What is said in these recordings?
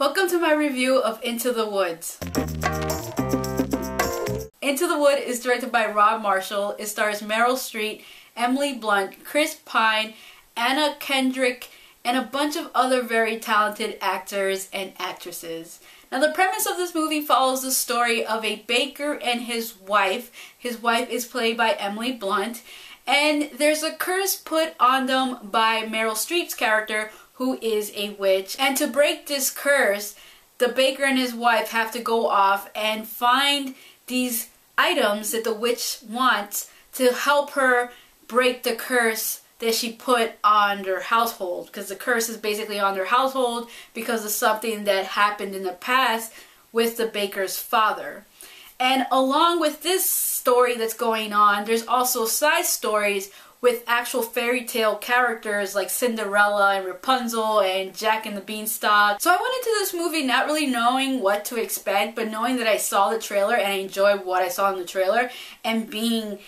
Welcome to my review of Into the Woods. Into the Wood is directed by Rob Marshall. It stars Meryl Streep, Emily Blunt, Chris Pine, Anna Kendrick, and a bunch of other very talented actors and actresses. Now the premise of this movie follows the story of a baker and his wife. His wife is played by Emily Blunt, and there's a curse put on them by Meryl Streep's character, who is a witch. And to break this curse, the baker and his wife have to go off and find these items that the witch wants to help her break the curse that she put on their household, because the curse is basically on their household because of something that happened in the past with the baker's father. And along with this story that's going on, there's also side stories with actual fairy tale characters like Cinderella and Rapunzel and Jack and the Beanstalk. So I went into this movie not really knowing what to expect, but knowing that I saw the trailer and I enjoyed what I saw in the trailer, and being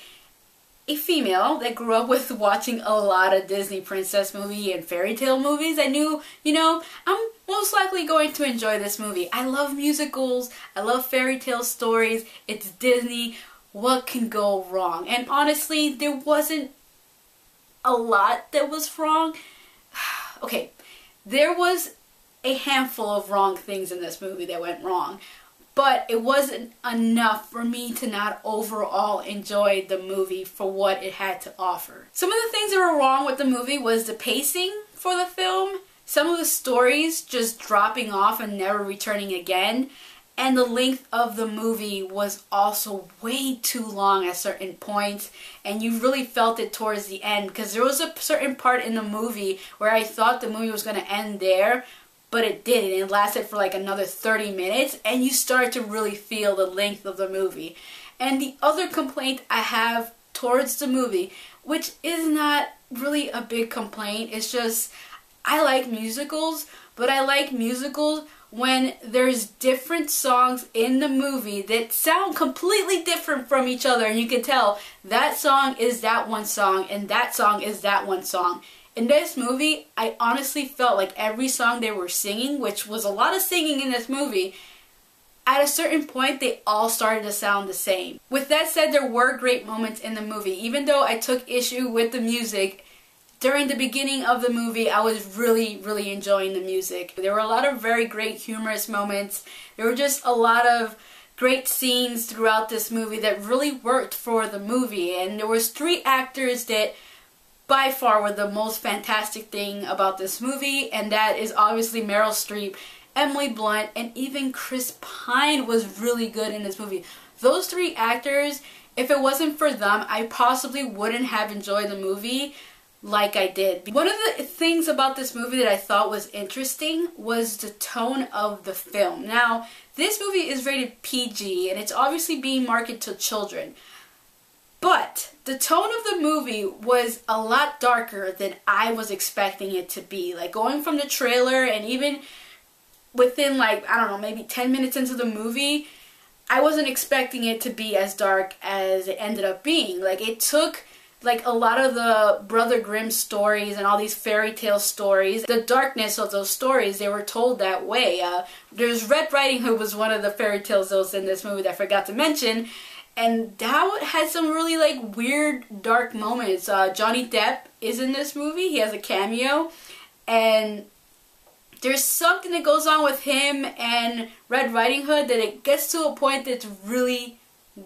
a female that grew up with watching a lot of Disney princess movie and fairy tale movies, I knew, I'm most likely going to enjoy this movie. I love musicals, I love fairy tale stories, it's Disney, what can go wrong? And honestly, there wasn't a lot that was wrong. Okay, there was a handful of wrong things in this movie that went wrong, but it wasn't enough for me to not overall enjoy the movie for what it had to offer. Some of the things that were wrong with the movie was the pacing for the film, some of the stories just dropping off and never returning again, and the length of the movie was also way too long at certain points, and you really felt it towards the end, because there was a certain part in the movie where I thought the movie was going to end there, but it didn't. It lasted for like another 30 minutes, and you start to really feel the length of the movie. And the other complaint I have towards the movie, which is not really a big complaint, it's just I like musicals, but I like musicals when there's different songs in the movie that sound completely different from each other, and you can tell that song is that one song and that song is that one song. In this movie, I honestly felt like every song they were singing, which was a lot of singing in this movie, at a certain point they all started to sound the same. With that said, there were great moments in the movie. Even though I took issue with the music, during the beginning of the movie, I was really enjoying the music. There were a lot of very great humorous moments. There were just a lot of great scenes throughout this movie that really worked for the movie. And there was 3 actors that by far were the most fantastic thing about this movie, and that is obviously Meryl Streep, Emily Blunt, and even Chris Pine was really good in this movie. Those 3 actors, if it wasn't for them, I possibly wouldn't have enjoyed the movie like I did. One of the things about this movie that I thought was interesting was the tone of the film. Now, this movie is rated PG, and it's obviously being marketed to children. But the tone of the movie was a lot darker than I was expecting it to be. Like, going from the trailer and even within, like, I don't know, maybe 10 minutes into the movie, I wasn't expecting it to be as dark as it ended up being. Like, it took like a lot of the Brother Grimm stories and all these fairy tale stories, the darkness of those stories, they were told that way. There's Red Riding Hood was one of the fairy tales that was in this movie that I forgot to mention, and that had some really like weird dark moments. Johnny Depp is in this movie. He has a cameo, and there's something that goes on with him and Red Riding Hood that it gets to a point that's really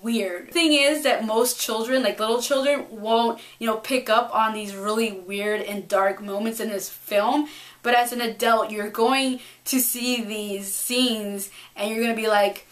weird. The thing is that most children, like little children, won't, pick up on these really weird and dark moments in this film. But as an adult, you're going to see these scenes and you're going to be like,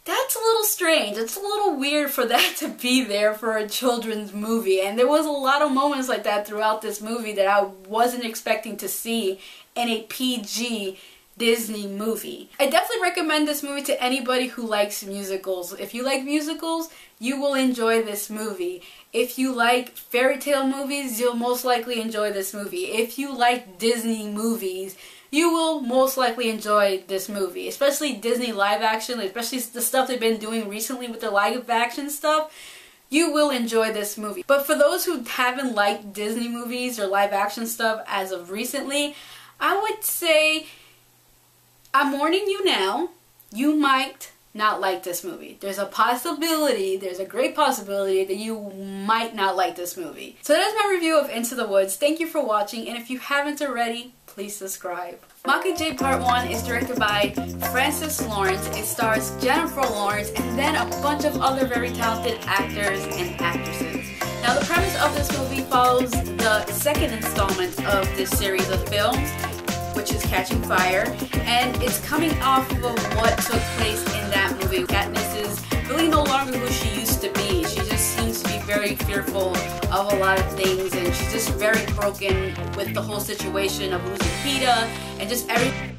that's a little strange. It's a little weird for that to be there for a children's movie. And there was a lot of moments like that throughout this movie that I wasn't expecting to see in a PG Disney movie. I definitely recommend this movie to anybody who likes musicals. If you like musicals, you will enjoy this movie. If you like fairy tale movies, you'll most likely enjoy this movie. If you like Disney movies, you will most likely enjoy this movie. Especially Disney live action, especially the stuff they've been doing recently with their live action stuff. You will enjoy this movie. But for those who haven't liked Disney movies or live action stuff as of recently, I would say I'm warning you now, you might not like this movie. There's a possibility, there's a great possibility that you might not like this movie. So that is my review of Into the Woods. Thank you for watching, and if you haven't already, please subscribe. Mockingjay Part 1 is directed by Francis Lawrence. It stars Jennifer Lawrence and then a bunch of other very talented actors and actresses. Now the premise of this movie follows the second installment of this series of films, which is Catching Fire, and it's coming off of what took place in that movie. Katniss is really no longer who she used to be. She just seems to be very fearful of a lot of things, and she's just very broken with the whole situation of losing Peeta and just everything.